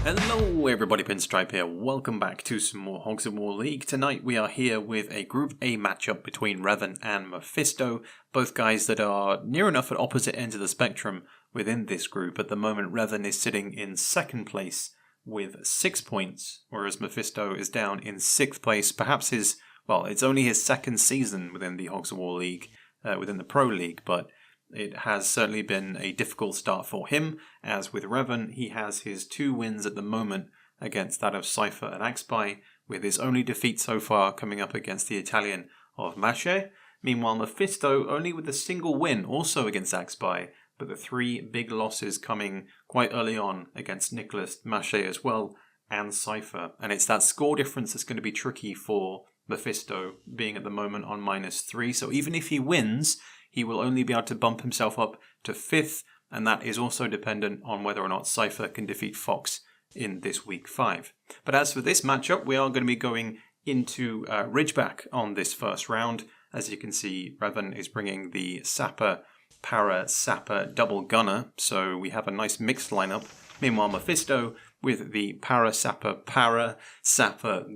Hello everybody, Pinstripe here. Welcome back to some more Hogs of War League. Tonight we are here with a Group A matchup between Revan and Mefisto, both guys that are near enough at opposite ends of the spectrum within this group. At the moment, Revan is sitting in second place with 6 points, whereas Mefisto is down in 6th place. Perhaps it's only his second season within the Hogs of War League, within the Pro League, but it has certainly been a difficult start for him. As with Revan, he has his 2 wins at the moment against that of Cypher and Axpy, with his only defeat so far coming up against the Italian of Mashe. Meanwhile, Mefisto only with a single win, also against Axpy, but the 3 big losses coming quite early on against Nicholas, Mashe as well, and Cypher. And it's that score difference that's going to be tricky for Mefisto, being at the moment on -3. So even if he wins, he will only be able to bump himself up to 5th, and that is also dependent on whether or not Cypher can defeat Fox in this week 5. But as for this matchup, we are going to be going into Ridgeback on this first round. As you can see, Revan is bringing the Sapper, Para, Sapper, Double Gunner, so we have a nice mixed lineup. Meanwhile, Mefisto with the Para, Sapper,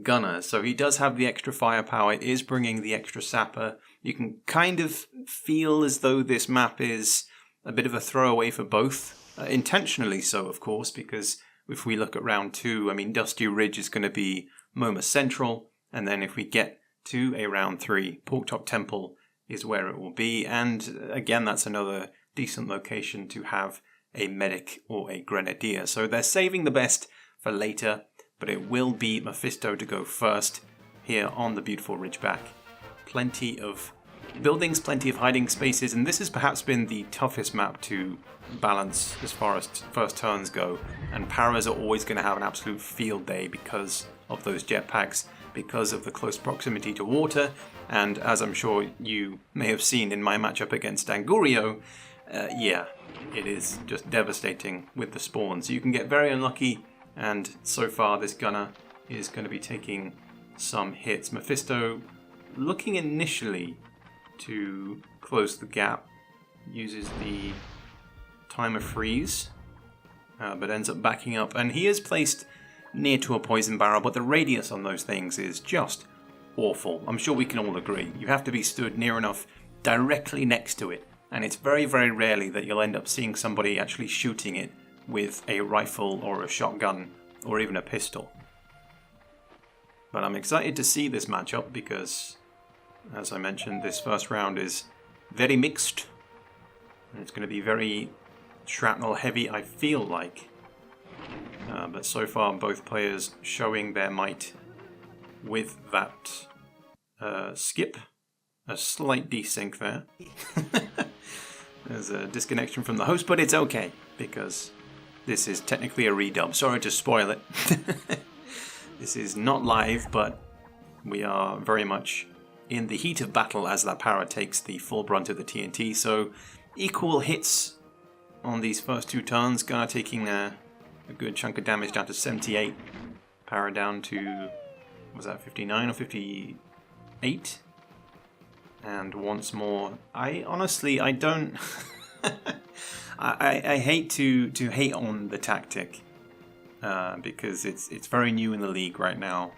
Gunner. So he does have the extra firepower, it is bringing the extra Sapper. You can kind of feel as though this map is a bit of a throwaway for both. Intentionally so, of course, because if we look at round 2, I mean, Dusty Ridge is going to be MoMA Central. And then if we get to a round 3, Porktop Temple is where it will be. And again, that's another decent location to have a medic or a grenadier. So they're saving the best for later, but it will be Mefisto to go first here on the beautiful Ridgeback. Plenty of buildings, plenty of hiding spaces, and this has perhaps been the toughest map to balance as far as first turns go. And Paras are always going to have an absolute field day because of those jetpacks, because of the close proximity to water, and as I'm sure you may have seen in my matchup against Angurio, it is just devastating with the spawns. You can get very unlucky, and so far this gunner is going to be taking some hits. Mefisto looking initially to close the gap, uses the timer freeze, but ends up backing up, and he is placed near to a poison barrel, but the radius on those things is just awful. I'm sure we can all agree. You have to be stood near enough directly next to it, and it's very, very rarely that you'll end up seeing somebody actually shooting it with a rifle or a shotgun or even a pistol. But I'm excited to see this matchup because, as I mentioned, this first round is very mixed. And it's going to be very shrapnel heavy, I feel like. But so far, both players showing their might with that skip. A slight desync there. There's a disconnection from the host, but it's okay, because this is technically a redub. Sorry to spoil it. This is not live, but we are very much in the heat of battle as that Para takes the full brunt of the TNT. So equal hits on these first 2 turns. Gunner taking a good chunk of damage down to 78. Para down to, was that 59 or 58? And once more, I don't... I hate to hate on the tactic because it's very new in the league right now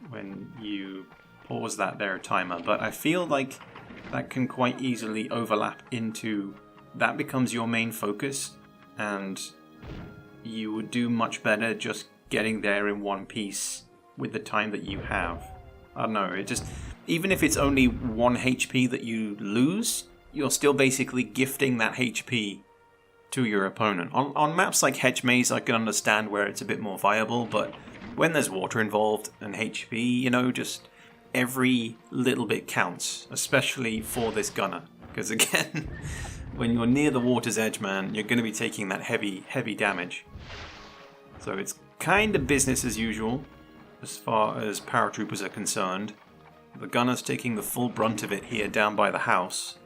when you pause that there timer, but I feel like that can quite easily overlap into that becomes your main focus, and you would do much better just getting there in one piece with the time that you have. I don't know, it just, even if it's only 1 HP that you lose, you're still basically gifting that HP to your opponent. On maps like Hedge Maze, I can understand where it's a bit more viable, but when there's water involved and HP, just every little bit counts, especially for this gunner. Because again, when you're near the water's edge, man, you're going to be taking that heavy, heavy damage. So it's kind of business as usual as far as paratroopers are concerned. The gunner's taking the full brunt of it here down by the house.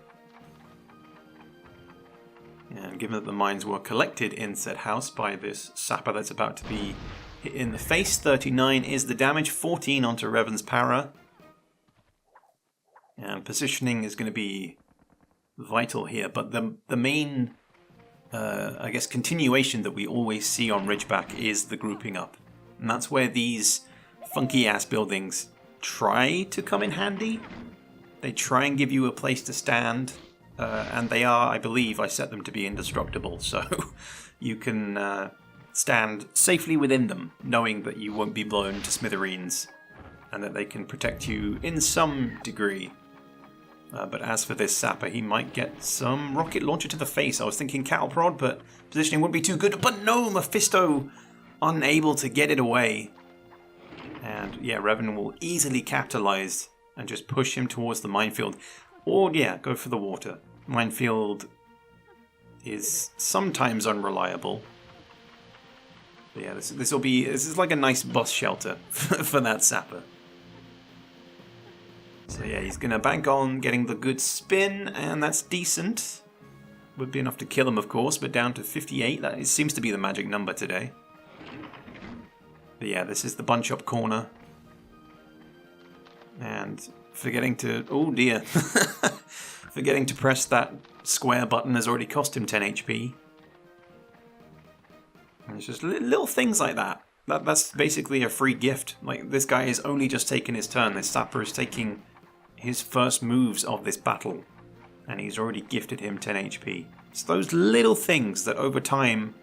And given that the mines were collected in said house by this sapper that's about to be hit in the face, 39 is the damage, 14 onto Revan's para. And positioning is going to be vital here, but the main I guess, continuation that we always see on Ridgeback is the grouping up. And that's where these funky-ass buildings try to come in handy. They try and give you a place to stand, and they are, I believe, I set them to be indestructible, so you can stand safely within them, knowing that you won't be blown to smithereens, and that they can protect you in some degree. But as for this sapper, he might get some rocket launcher to the face. I was thinking cattle prod, but positioning wouldn't be too good. But no, Mefisto unable to get it away. And yeah, Revan will easily capitalize and just push him towards the minefield. Or yeah, go for the water. Minefield is sometimes unreliable. But yeah, this is like a nice bus shelter for that sapper. So yeah, he's going to bank on getting the good spin, and that's decent. Would be enough to kill him, of course, but down to 58. That seems to be the magic number today. But yeah, this is the bunch-up corner. And forgetting to... oh dear. Forgetting to press that square button has already cost him 10 HP. And it's just little things like that. That's basically a free gift. Like, this guy has only just taken his turn. This sapper is taking his first moves of this battle, and he's already gifted him 10 HP. It's those little things that over time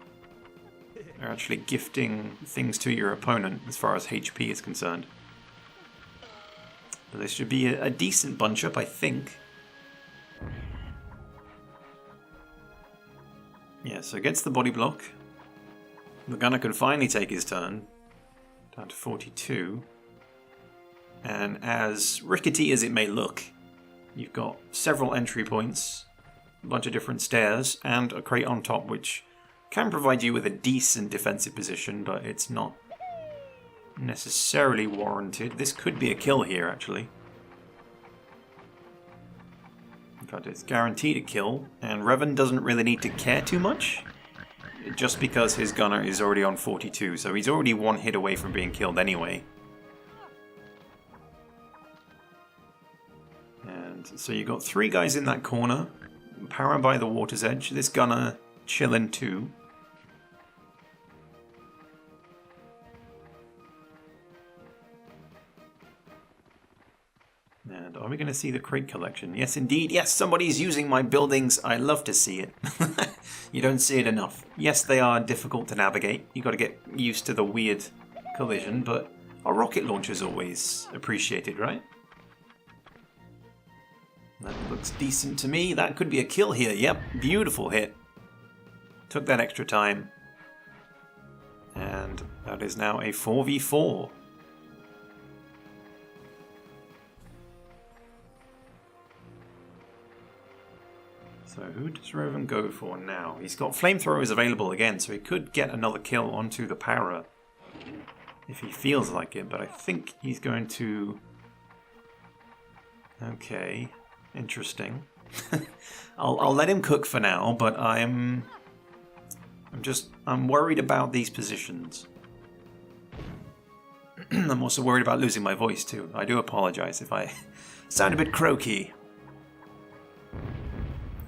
are actually gifting things to your opponent as far as HP is concerned. But this should be a decent bunch up, I think. Yeah, so gets the body block. The gunner can finally take his turn. Down to 42. And as rickety as it may look, you've got several entry points, a bunch of different stairs, and a crate on top, which can provide you with a decent defensive position, but it's not necessarily warranted. This could be a kill here, actually. In fact, it's guaranteed a kill, and Revan doesn't really need to care too much, just because his gunner is already on 42, so he's already one hit away from being killed anyway. So you've got 3 guys in that corner, power by the water's edge. This gunner chilling too. And are we going to see the crate collection? Yes, indeed. Yes, somebody's using my buildings. I love to see it. You don't see it enough. Yes, they are difficult to navigate. You've got to get used to the weird collision, but a rocket launcher is always appreciated, right? That looks decent to me. That could be a kill here. Yep, beautiful hit. Took that extra time. And that is now a 4v4. So who does Revan go for now? He's got flamethrowers available again, so he could get another kill onto the Para if he feels like it, but I think he's going to... okay... interesting. I'll let him cook for now, but I'm worried about these positions. I'm also worried about losing my voice too. I do apologize if I sound a bit croaky.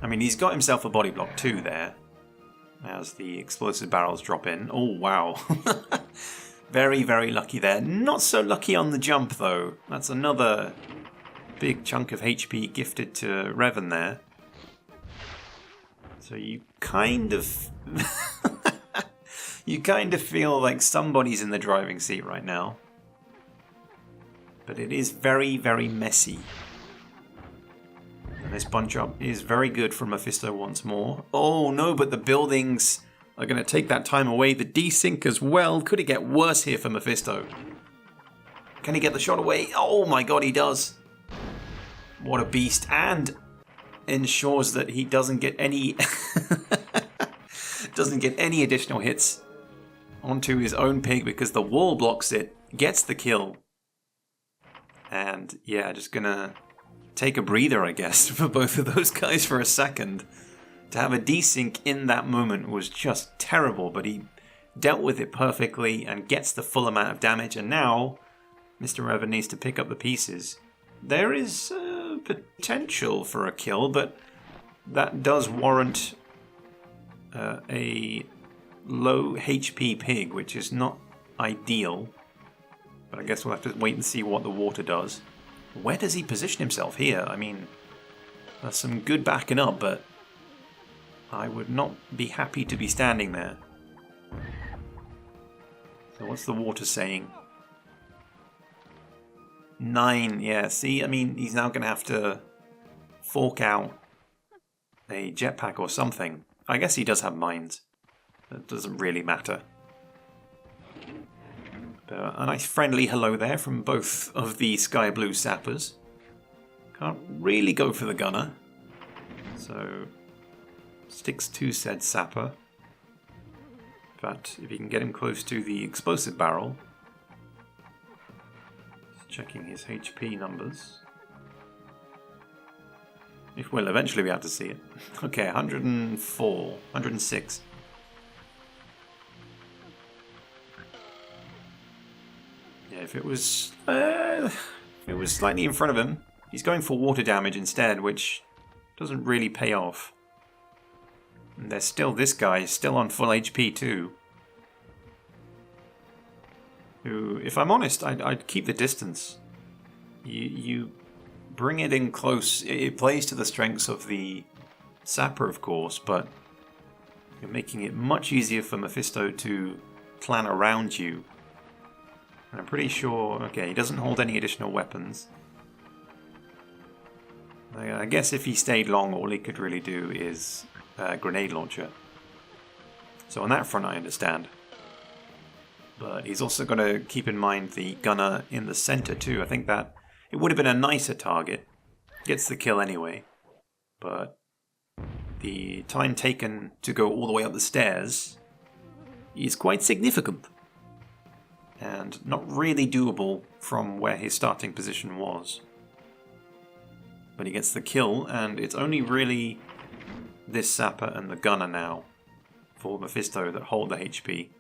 I mean, he's got himself a body block too there, as the explosive barrels drop in. Oh wow. Very, very lucky there. Not so lucky on the jump though. That's another big chunk of HP gifted to Revan there. So you kind of... you kind of feel like somebody's in the driving seat right now. But it is very, very messy. And this bunch up is very good for Mefisto once more. Oh no, but the buildings are going to take that time away. The desync as well. Could it get worse here for Mefisto? Can he get the shot away? Oh my god, he does. What a beast. And ensures that he doesn't get any doesn't get any additional hits onto his own pig because the wall blocks it, gets the kill. And yeah, just gonna take a breather, I guess, for both of those guys for a second. To have a desync in that moment was just terrible, but he dealt with it perfectly and gets the full amount of damage, and now Mr. Revan needs to pick up the pieces. There is potential for a kill, but that does warrant a low HP pig, which is not ideal. But I guess we'll have to wait and see what the water does. Where does he position himself here? I mean, that's some good backing up, but I would not be happy to be standing there. So what's the water saying? 9, yeah, see, I mean, he's now going to have to fork out a jetpack or something. I guess he does have mines. That doesn't really matter. But a nice friendly hello there from both of the sky blue sappers. Can't really go for the gunner. So sticks to said sapper. But if you can get him close to the explosive barrel. Just checking his HP numbers. If we'll eventually be able to see it. Okay, 104, 106. Yeah, if it was slightly in front of him, he's going for water damage instead, which doesn't really pay off. And there's still this guy, still on full HP too. Who, if I'm honest, I'd keep the distance. You bring it in close. It plays to the strengths of the sapper, of course, but you're making it much easier for Mefisto to plan around you. And I'm pretty sure, okay, he doesn't hold any additional weapons. I guess if he stayed long, all he could really do is grenade launcher. So on that front I understand. But he's also got to keep in mind the gunner in the center too. I think that it would have been a nicer target. Gets the kill anyway. But the time taken to go all the way up the stairs is quite significant. And not really doable from where his starting position was. But he gets the kill, and it's only really this sapper and the gunner now for Mefisto that hold the HP.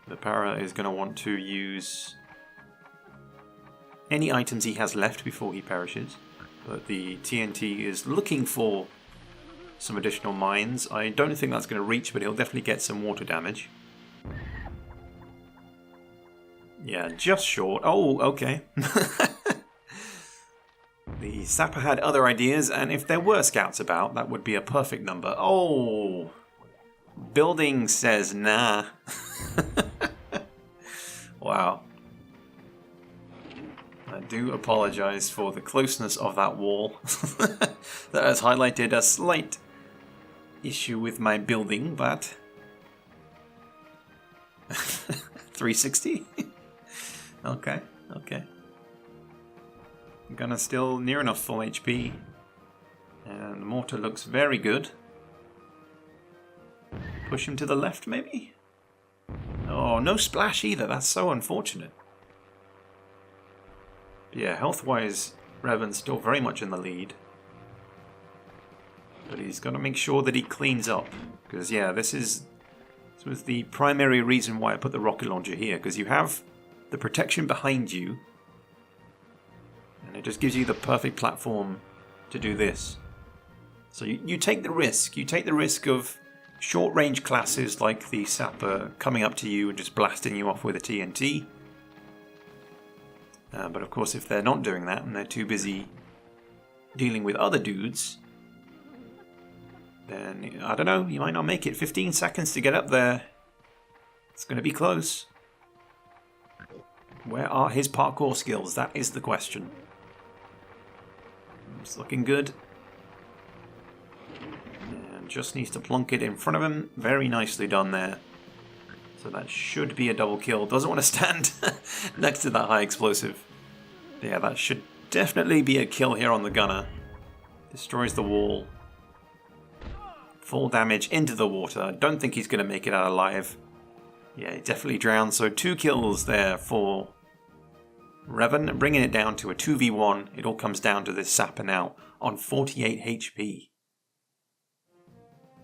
The para is going to want to use any items he has left before he perishes, but the TNT is looking for some additional mines. I don't think that's going to reach, but he'll definitely get some water damage. Yeah, just short. Oh, okay. The sapper had other ideas, and if there were scouts about, that would be a perfect number. Oh! Building says nah. Wow. I do apologize for the closeness of that wall. That has highlighted a slight issue with my building, but... 360? Okay, okay. Gunner still near enough full HP. And the mortar looks very good. Push him to the left, maybe? Oh, no splash either. That's so unfortunate. But yeah, health-wise, Revan's still very much in the lead. But he's got to make sure that he cleans up. Because, yeah, this was the primary reason why I put the rocket launcher here. Because you have the protection behind you. And it just gives you the perfect platform to do this. So you take the risk. You take the risk of short-range classes like the sapper coming up to you and just blasting you off with a TNT. But of course, if they're not doing that and they're too busy dealing with other dudes, then, I don't know, you might not make it. 15 seconds to get up there. It's going to be close. Where are his parkour skills? That is the question. It's looking good. And just needs to plunk it in front of him. Very nicely done there. So that should be a double kill. Doesn't want to stand next to that high explosive. Yeah, that should definitely be a kill here on the gunner. Destroys the wall. Full damage into the water. Don't think he's going to make it out alive. Yeah, he definitely drowned. So 2 kills there for Revan, bringing it down to a 2v1. It all comes down to this sapper now on 48 HP.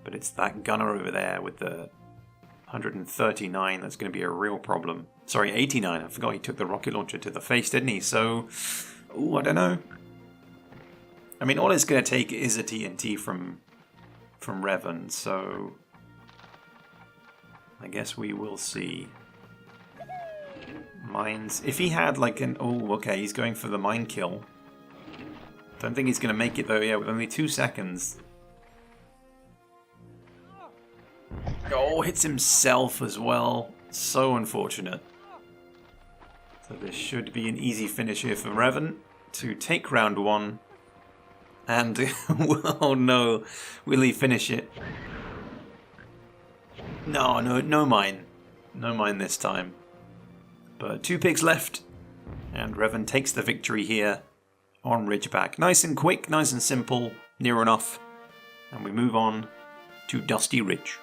But it's that gunner over there with the 139 that's going to be a real problem. Sorry, 89. I forgot he took the rocket launcher to the face, didn't he? So, ooh, I don't know. I mean, all it's going to take is a TNT from from Revan, so I guess we will see. Mines. If he had like an... Oh, okay, he's going for the mine kill. Don't think he's going to make it though, yeah, with only 2 seconds. Oh, hits himself as well. So unfortunate. So this should be an easy finish here for Revan to take round 1. And, oh no, will he finish it? No mine. No mine this time. But 2 pigs left, and Revan takes the victory here on Ridgeback. Nice and quick, nice and simple, near enough. And we move on to Dusty Ridge.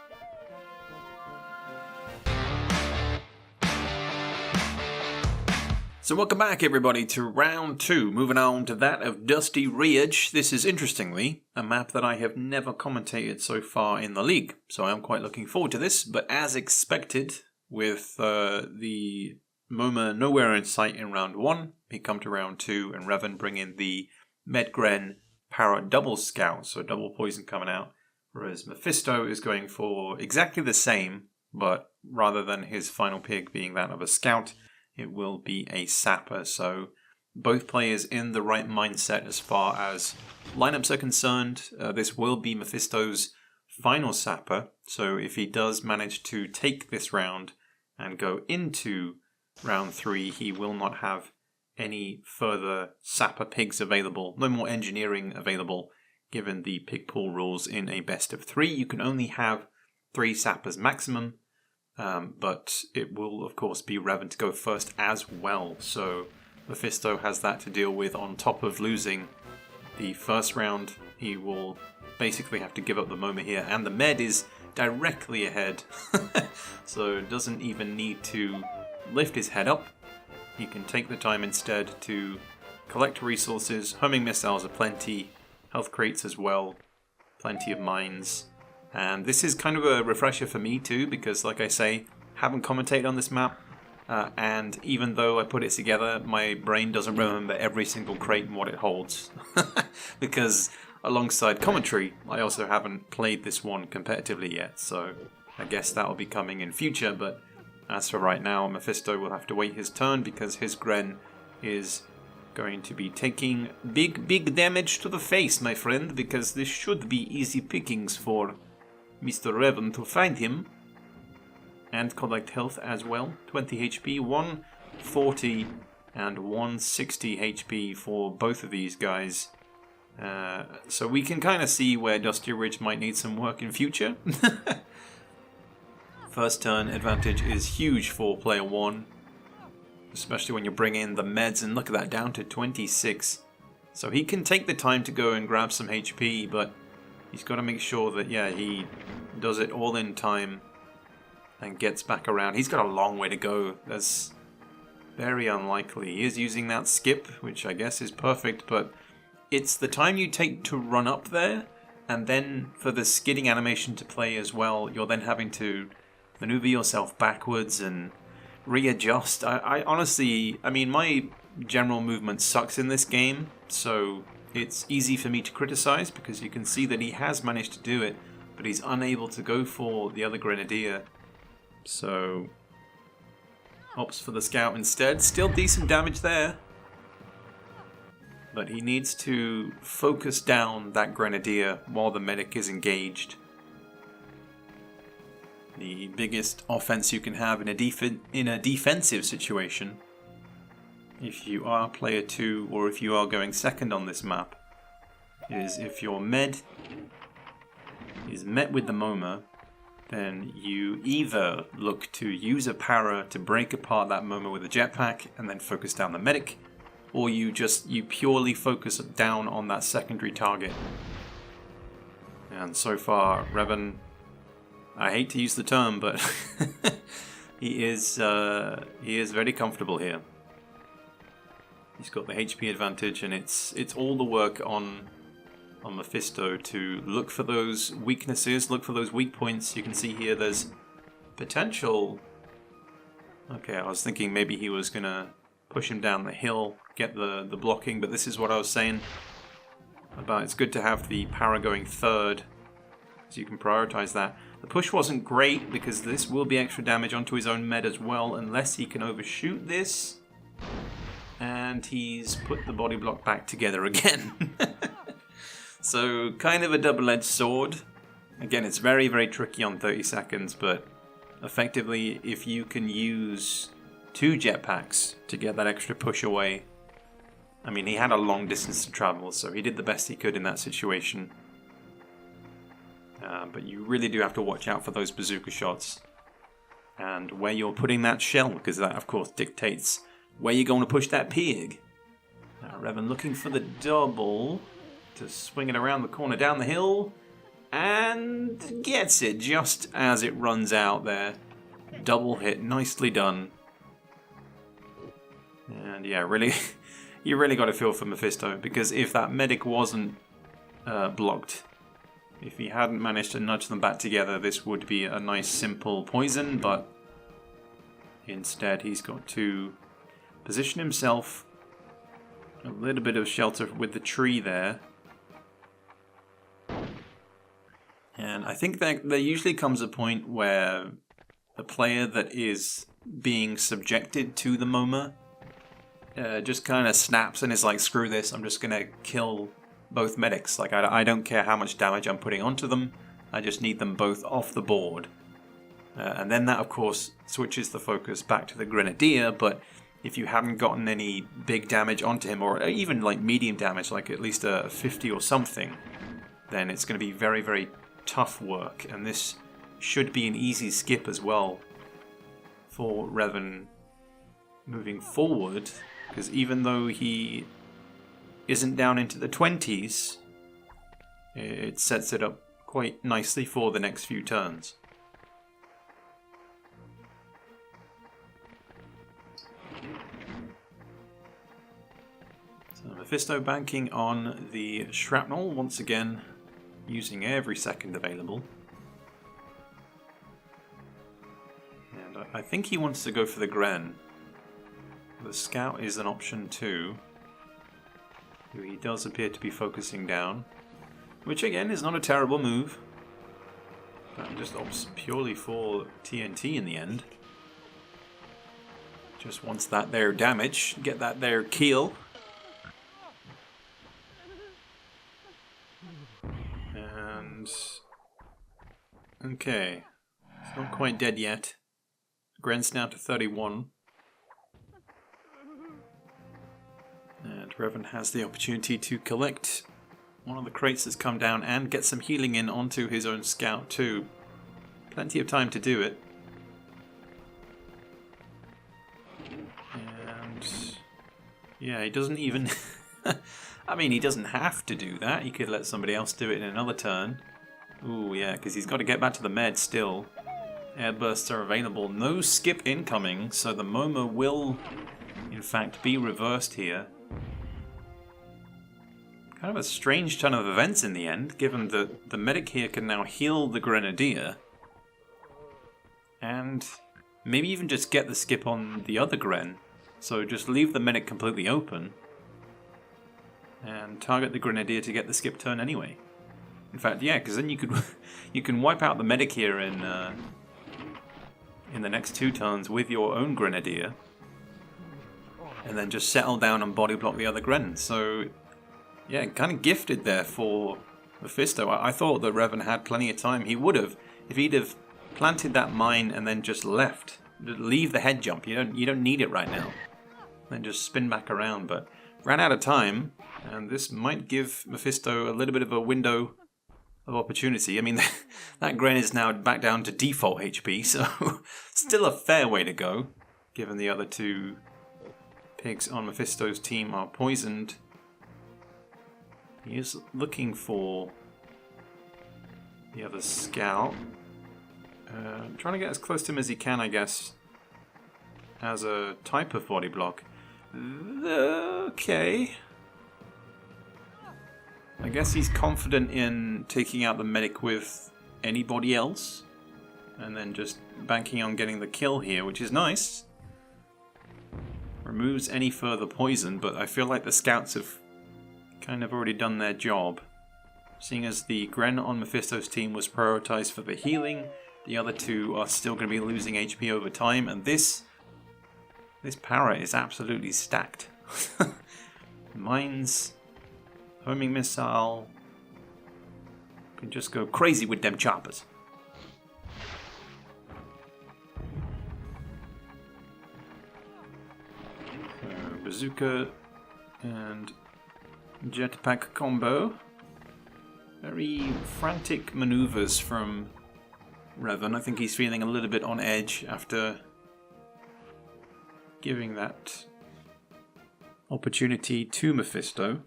So welcome back everybody to round 2, moving on to that of Dusty Ridge. This is interestingly a map that I have never commentated so far in the league, so I'm quite looking forward to this, but as expected with the MoMA nowhere in sight in round 1, we come to round 2 and Revan bring in the Medgren Para double scout, so double poison coming out, whereas Mefisto is going for exactly the same, but rather than his final pig being that of a scout, it will be a sapper. So both players in the right mindset as far as lineups are concerned. This will be Mefisto's final sapper, so if he does manage to take this round and go into round 3, he will not have any further sapper pigs available, no more engineering available, given the pig pool rules in a best of 3. You can only have 3 sappers maximum, but it will of course be Revan to go first as well, so Mefisto has that to deal with on top of losing the first round. He will basically have to give up the MoMA here, and the med is directly ahead, so doesn't even need to lift his head up. He can take the time instead to collect resources. Homing missiles are plenty, health crates as well, plenty of mines. And this is kind of a refresher for me too, because like I say, haven't commentated on this map, and even though I put it together, my brain doesn't remember every single crate and what it holds. Because alongside commentary, I also haven't played this one competitively yet, so I guess that'll be coming in future, but as for right now, Mefisto will have to wait his turn because his Gren is going to be taking big damage to the face, my friend, because this should be easy pickings for Mr. Revan to find him. And collect health as well. 20 HP, 140 and 160 HP for both of these guys. So we can kind of see where Dusty Ridge might need some work in future. First turn advantage is huge for player 1, especially when you bring in the meds, and look at that, down to 26. So he can take the time to go and grab some HP, but he's got to make sure that, yeah, he does it all in time and gets back around. He's got a long way to go. That's very unlikely. He is using that skip, which I guess is perfect, but it's the time you take to run up there, and then for the skidding animation to play as well, you're then having to maneuver yourself backwards and readjust. I honestly, I mean, my general movement sucks in this game, so it's easy for me to criticize because you can see that he has managed to do it, but he's unable to go for the other Grenadier. So opts for the scout instead. Still decent damage there, but he needs to focus down that Grenadier while the medic is engaged. The biggest offense you can have in a defensive situation, if you are player 2 or if you are going second on this map, is if your med is met with the MoMA, then you either look to use a para to break apart that MoMA with a jetpack and then focus down the medic, or you purely focus down on that secondary target. And so far, Revan, I hate to use the term, but he is very comfortable here. He's got the HP advantage, and it's all the work on Mefisto to look for those weaknesses, look for those weak points. You can see here there's potential. Okay, I was thinking maybe he was gonna push him down the hill, get the blocking, but this is what I was saying about it's good to have the para going third so you can prioritize that. The push wasn't great because this will be extra damage onto his own med as well, unless he can overshoot this. And he's put the body block back together again. So kind of a double-edged sword. Again, it's very, very tricky on 30 seconds, but effectively, if you can use 2 jetpacks to get that extra push away. I mean, he had a long distance to travel, so he did the best he could in that situation. But you really do have to watch out for those bazooka shots. And where you're putting that shell, because that, of course, dictates where you're going to push that pig. Now, Revan looking for the double to swing it around the corner down the hill. And gets it just as it runs out there. Double hit, nicely done. And yeah, really, you really got to feel for Mefisto, because if that medic wasn't blocked, if he hadn't managed to nudge them back together, this would be a nice simple poison, but instead he's got to position himself a little bit of shelter with the tree there. And I think that there usually comes a point where the player that is being subjected to the MOMA just kind of snaps and is like, screw this, I'm just going to kill both medics. Like, I don't care how much damage I'm putting onto them, I just need them both off the board. And then that, of course, switches the focus back to the Grenadier, but if you haven't gotten any big damage onto him, or even like medium damage, like at least a 50 or something, then it's going to be very, very tough work. And this should be an easy skip as well for Revan moving forward, because even though he isn't down into the 20s, it sets it up quite nicely for the next few turns. So Mefisto banking on the shrapnel once again, using every second available. And I think he wants to go for the Gren. The Scout is an option too, who he does appear to be focusing down, which again is not a terrible move. That just opts purely for TNT in the end. Just wants that there damage, get that there kill. And okay, it's not quite dead yet. Gren's down to 31. And Revan has the opportunity to collect one of the crates that's come down and get some healing in onto his own Scout too. Plenty of time to do it. And yeah, he doesn't even... I mean, he doesn't have to do that. He could let somebody else do it in another turn. Ooh, yeah, because he's got to get back to the med still. Air bursts are available. No skip incoming, so the MOMA will, in fact, be reversed here. Kind of a strange turn of events in the end, given that the medic here can now heal the Grenadier. And maybe even just get the skip on the other Gren. So just leave the medic completely open. And target the Grenadier to get the skip turn anyway. In fact, yeah, because then you can wipe out the medic here in the next 2 turns with your own Grenadier. And then just settle down and body block the other Gren. So... yeah, kind of gifted there for Mefisto. I thought that Revan had plenty of time. He would have, if he'd have planted that mine and then just left. Leave the head jump. You don't need it right now. Then just spin back around. But ran out of time, and this might give Mefisto a little bit of a window of opportunity. I mean, that Gren is now back down to default HP, so still a fair way to go, given the other 2 pigs on Mefisto's team are poisoned. He is looking for the other Scout. Trying to get as close to him as he can, I guess, as a type of body block. Okay. I guess he's confident in taking out the medic with anybody else, and then just banking on getting the kill here, which is nice. Removes any further poison, but I feel like the Scouts have kind of already done their job. seeing as the Gren on Mephisto's team was prioritized for the healing. The other two are still going to be losing HP over time, and this para is absolutely stacked. Mines, homing missile, can just go crazy with them choppers. Bazooka and jetpack combo. Very frantic maneuvers from Revan. I think he's feeling a little bit on edge after giving that opportunity to Mefisto.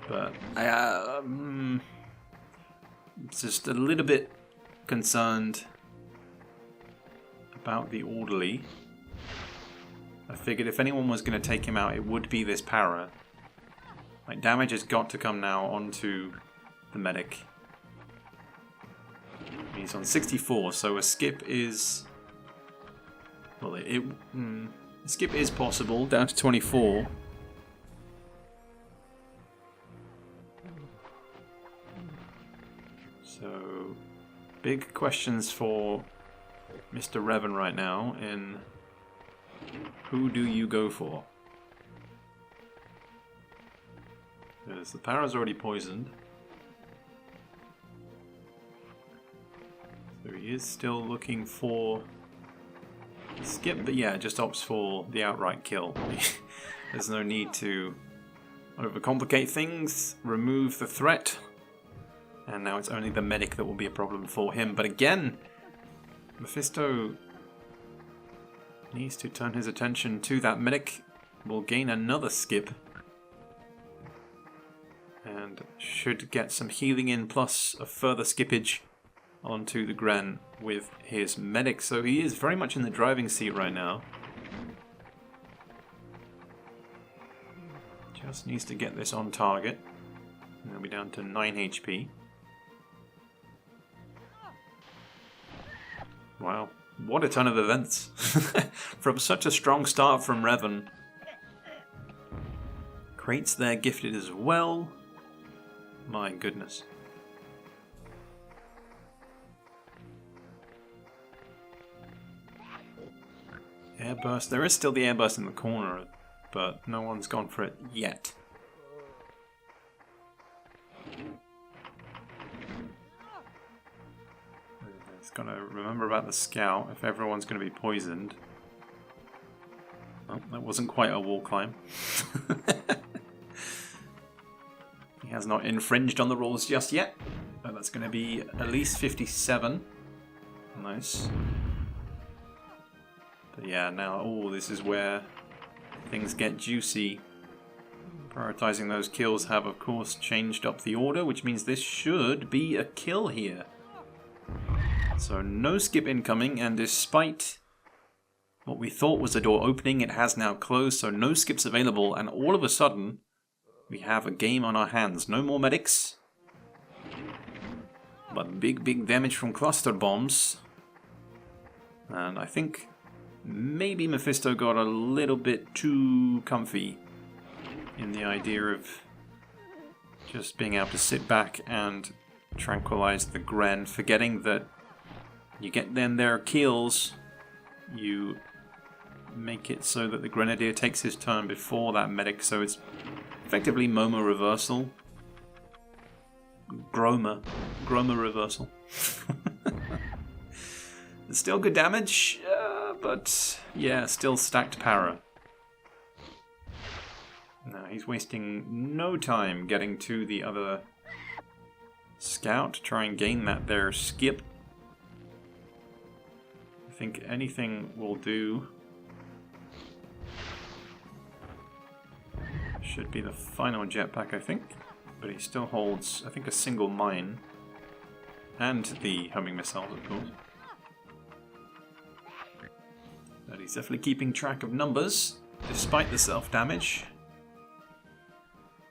But I'm just a little bit concerned about the orderly. I figured if anyone was going to take him out, it would be this para. Like, damage has got to come now onto the medic. He's on 64, so a skip is... Well, a skip is possible, down to 24. So, big questions for Mr. Revan right now in who do you go for? Because the para's already poisoned. So he is still looking for a skip, but yeah, just opts for the outright kill. There's no need to overcomplicate things, remove the threat, and now it's only the medic that will be a problem for him. But again, Mefisto needs to turn his attention to that medic. Will gain another skip and should get some healing in, plus a further skippage onto the Gren with his medic. So he is very much in the driving seat right now. Just needs to get this on target. And he'll be down to 9 HP. Wow, what a ton of events. From such a strong start from Revan. Crates there gifted as well. My goodness. Airburst. There is still the airburst in the corner, but no one's gone for it yet. It's got to remember about the scout if everyone's going to be poisoned. Oh, that wasn't quite a wall climb. He has not infringed on the rules just yet. But that's going to be at least 57. Nice. But yeah, now, oh, this is where things get juicy. Prioritizing those kills have, of course, changed up the order, which means this should be a kill here. So no skip incoming, and despite what we thought was a door opening, it has now closed, so no skips available, and all of a sudden, we have a game on our hands. No more medics, but big damage from cluster bombs. And I think maybe Mefisto got a little bit too comfy in the idea of just being able to sit back and tranquilize the Gren, forgetting that you get them their kills, you make it so that the Grenadier takes his turn before that medic, so it's effectively Momo reversal. Groma reversal. It's still good damage, but yeah, still stacked para. Now he's wasting no time getting to the other scout to try and gain that there skip. I think anything will do. Should be the final jetpack, I think. But he still holds, I think, a single mine. And the homing missiles, of course. But he's definitely keeping track of numbers, despite the self-damage.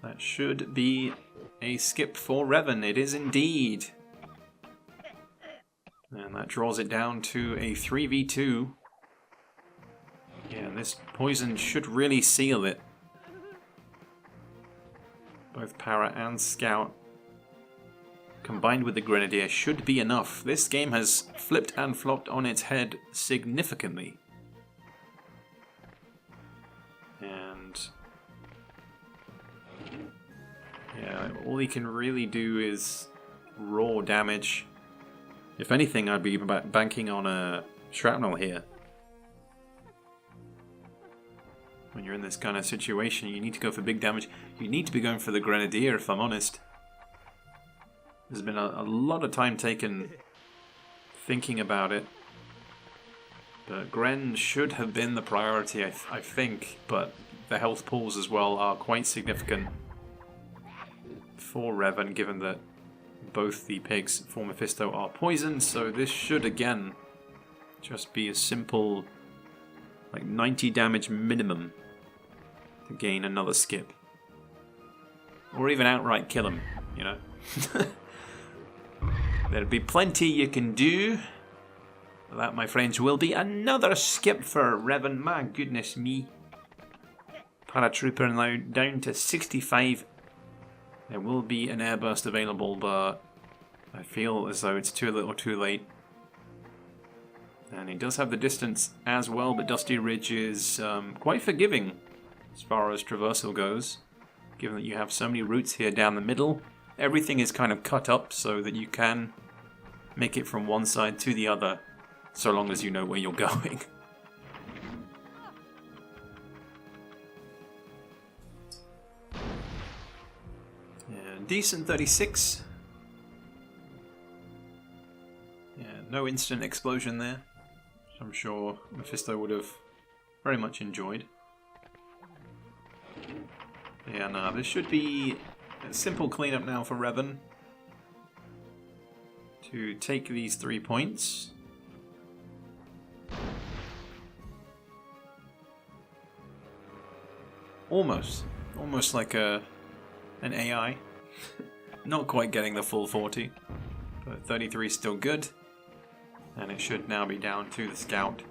That should be a skip for Revan. It is indeed. And that draws it down to a 3v2. Yeah, this poison should really seal it. Both Para and Scout combined with the Grenadier should be enough. This game has flipped and flopped on its head significantly. And yeah, all he can really do is raw damage. If anything, I'd be banking on a shrapnel here. When you're in this kind of situation, you need to go for big damage. You need to be going for the Grenadier, if I'm honest. There's been a lot of time taken thinking about it. But Gren should have been the priority, I think. But the health pools as well are quite significant for Revan, given that both the pigs for Mefisto are poisoned. So this should, again, just be a simple, like 90 damage minimum to gain another skip. Or even outright kill him, you know. There'll be plenty you can do. That, my friends, will be another skip for Revan. My goodness me. Paratrooper now down to 65. There will be an airburst available, but I feel as though it's too little too late. And he does have the distance as well, but Dusty Ridge is quite forgiving as far as traversal goes. Given that you have so many routes here down the middle, everything is kind of cut up so that you can make it from one side to the other, so long as you know where you're going. Yeah, decent 36. Yeah, no instant explosion there. I'm sure Mefisto would have very much enjoyed. Yeah, no, this should be a simple cleanup now for Revan to take these 3 points. Almost like an AI. Not quite getting the full 40, but 33 is still good. And it should now be down to the scout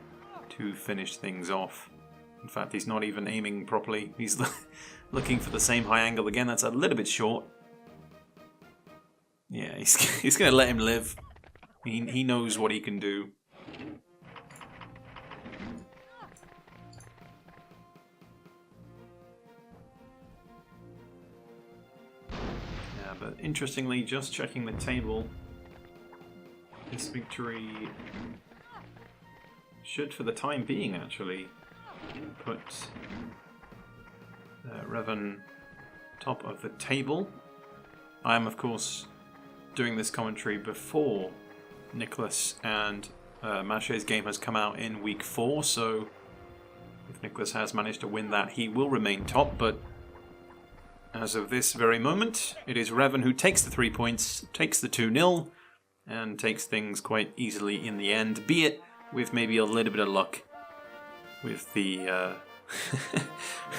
to finish things off. In fact, he's not even aiming properly. He's looking for the same high angle again. That's a little bit short. Yeah, he's going to let him live. He knows what he can do. Yeah, but interestingly, just checking the table, this victory should, for the time being, actually put Revan top of the table. I am, of course, doing this commentary before Nicholas and Mache's game has come out in week 4, so if Nicholas has managed to win that, he will remain top, but as of this very moment, it is Revan who takes the 3 points, takes the 2-0, and takes things quite easily in the end, be it with maybe a little bit of luck with the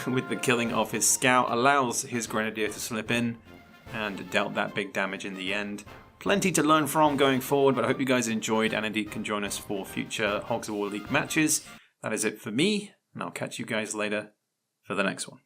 with the killing of his scout, allows his Grenadier to slip in and dealt that big damage in the end. Plenty to learn from going forward, but I hope you guys enjoyed and indeed can join us for future Hogs of War League matches. That is it for me, and I'll catch you guys later for the next one.